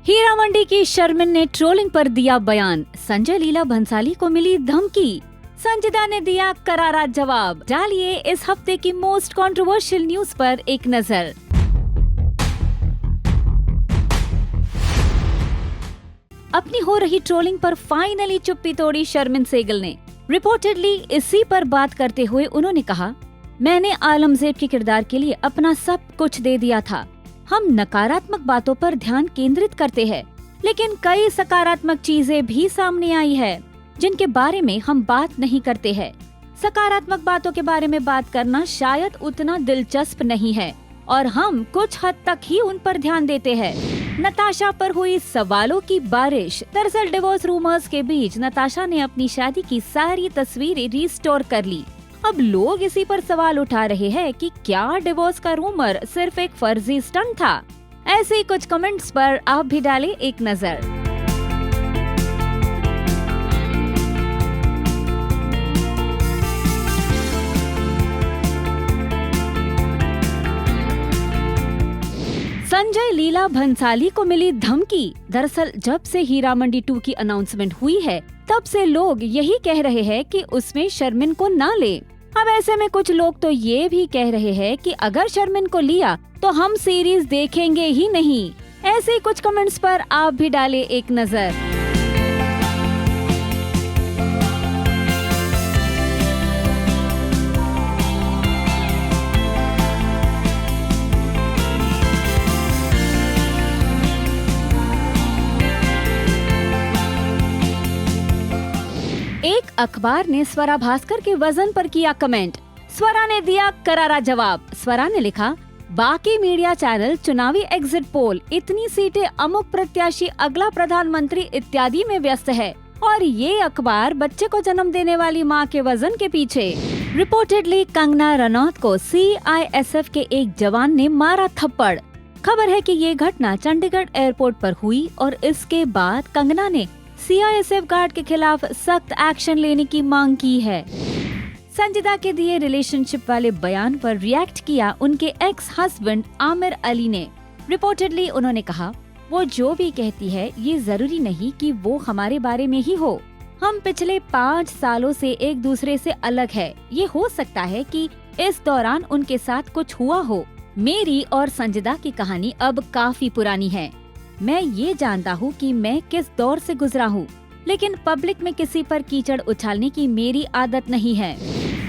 हीरा मंडी की शर्मिन ने ट्रोलिंग पर दिया बयान। संजय लीला भंसाली को मिली धमकी। संजिदा ने दिया करारा जवाब। डालिए इस हफ्ते की मोस्ट कंट्रोवर्शियल न्यूज पर एक नजर। अपनी हो रही ट्रोलिंग पर फाइनली चुप्पी तोड़ी शर्मिन सहगल ने। रिपोर्टेडली इसी पर बात करते हुए उन्होंने कहा, मैंने आलमजेब के किरदार के लिए अपना सब कुछ दे दिया था। हम नकारात्मक बातों पर ध्यान केंद्रित करते हैं, लेकिन कई सकारात्मक चीजें भी सामने आई है जिनके बारे में हम बात नहीं करते हैं। सकारात्मक बातों के बारे में बात करना शायद उतना दिलचस्प नहीं है और हम कुछ हद तक ही उन पर ध्यान देते हैं। नताशा पर हुई सवालों की बारिश। दरअसल डिवोर्स रूमर्स के बीच नताशा ने अपनी शादी की सारी तस्वीरें रिस्टोर कर ली। अब लोग इसी पर सवाल उठा रहे हैं कि क्या डिवोर्स का रूमर सिर्फ एक फर्जी स्टंट था। ऐसे ही कुछ कमेंट्स पर आप भी डालें एक नजर। संजय लीला भंसाली को मिली धमकी। दरअसल जब से हीरा मंडी 2 की अनाउंसमेंट हुई है, तब से लोग यही कह रहे हैं कि उसमें शर्मिन को ना ले। अब ऐसे में कुछ लोग तो ये भी कह रहे हैं कि अगर शर्मिन को लिया तो हम सीरीज देखेंगे ही नहीं। ऐसे ही कुछ कमेंट्स पर आप भी डालें एक नजर। एक अखबार ने स्वरा भास्कर के वजन पर किया कमेंट। स्वरा ने दिया करारा जवाब। स्वरा ने लिखा, बाकी मीडिया चैनल चुनावी एग्जिट पोल, इतनी सीटें, अमुक प्रत्याशी अगला प्रधानमंत्री इत्यादि में व्यस्त है और ये अखबार बच्चे को जन्म देने वाली मां के वजन के पीछे। रिपोर्टेडली कंगना रनौत को CISF के एक जवान ने मारा थप्पड़। खबर है कि ये घटना चंडीगढ़ एयरपोर्ट पर हुई और इसके बाद कंगना ने CISF गार्ड के खिलाफ सख्त एक्शन लेने की मांग की है। संजिदा के दिए रिलेशनशिप वाले बयान पर रिएक्ट किया उनके एक्स हस्बैंड आमिर अली ने। रिपोर्टेडली उन्होंने कहा, वो जो भी कहती है ये जरूरी नहीं कि वो हमारे बारे में ही हो। हम पिछले 5 सालों से एक दूसरे से अलग है। ये हो सकता है कि इस दौरान उनके साथ कुछ हुआ हो। मेरी और संजिदा की कहानी अब काफी पुरानी है। मैं ये जानता हूँ कि मैं किस दौर से गुजरा हूँ, लेकिन पब्लिक में किसी पर कीचड़ उछालने की मेरी आदत नहीं है।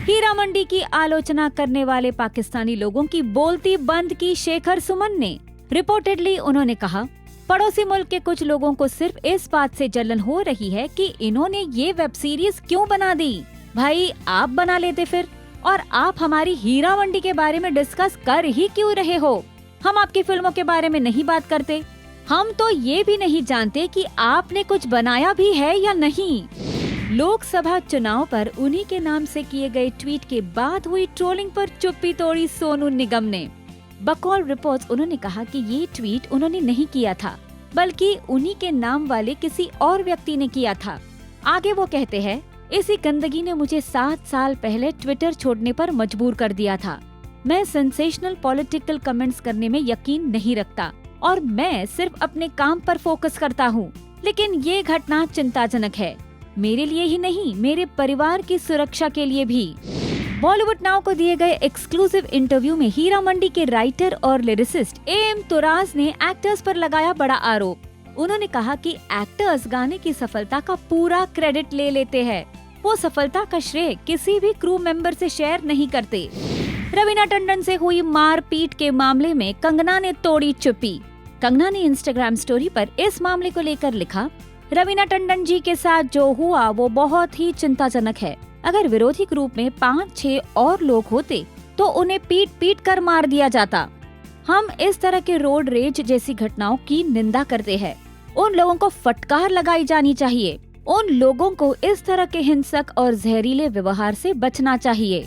हीरा मंडी की आलोचना करने वाले पाकिस्तानी लोगों की बोलती बंद की शेखर सुमन ने। रिपोर्टेडली उन्होंने कहा, पड़ोसी मुल्क के कुछ लोगों को सिर्फ इस बात से जलन हो रही है कि इन्होंने ये वेब सीरीज क्यों बना दी। भाई आप बना लेते फिर, और आप हमारी हीरा मंडी के बारे में डिस्कस कर ही क्यों रहे हो। हम आपकी फिल्मों के बारे में नहीं बात करते। हम तो ये भी नहीं जानते कि आपने कुछ बनाया भी है या नहीं। लोकसभा चुनाव पर उन्हीं के नाम से किए गए ट्वीट के बाद हुई ट्रोलिंग पर चुप्पी तोड़ी सोनू निगम ने। बकौल रिपोर्ट्स उन्होंने कहा कि ये ट्वीट उन्होंने नहीं किया था, बल्कि उन्हीं के नाम वाले किसी और व्यक्ति ने किया था। आगे वो कहते हैं, इसी गंदगी ने मुझे 7 साल पहले ट्विटर छोड़ने पर मजबूर कर दिया था। मैं सेंसेशनल पॉलिटिकल कमेंट्स करने में यकीन नहीं रखता और मैं सिर्फ अपने काम पर फोकस करता हूँ, लेकिन ये घटना चिंताजनक है, मेरे लिए ही नहीं, मेरे परिवार की सुरक्षा के लिए भी। बॉलीवुड नाउ को दिए गए एक्सक्लूसिव इंटरव्यू में हीरा मंडी के राइटर और लिरिसिस्ट AM तुराज ने एक्टर्स पर लगाया बड़ा आरोप। उन्होंने कहा कि एक्टर्स गाने की सफलता का पूरा क्रेडिट ले लेते हैं। वो सफलता का श्रेय किसी भी क्रू मेंबर से शेयर नहीं करते। रवीना टंडन से हुई मारपीट के मामले में कंगना ने तोड़ी चुप्पी। कंगना ने इंस्टाग्राम स्टोरी पर इस मामले को लेकर लिखा, रवीना टंडन जी के साथ जो हुआ वो बहुत ही चिंताजनक है। अगर विरोधी ग्रुप में 5-6 और लोग होते तो उन्हें पीट पीट कर मार दिया जाता। हम इस तरह के रोड रेज जैसी घटनाओं की निंदा करते हैं। उन लोगों को फटकार लगाई जानी चाहिए। उन लोगों को इस तरह के हिंसक और जहरीले व्यवहार से बचना चाहिए।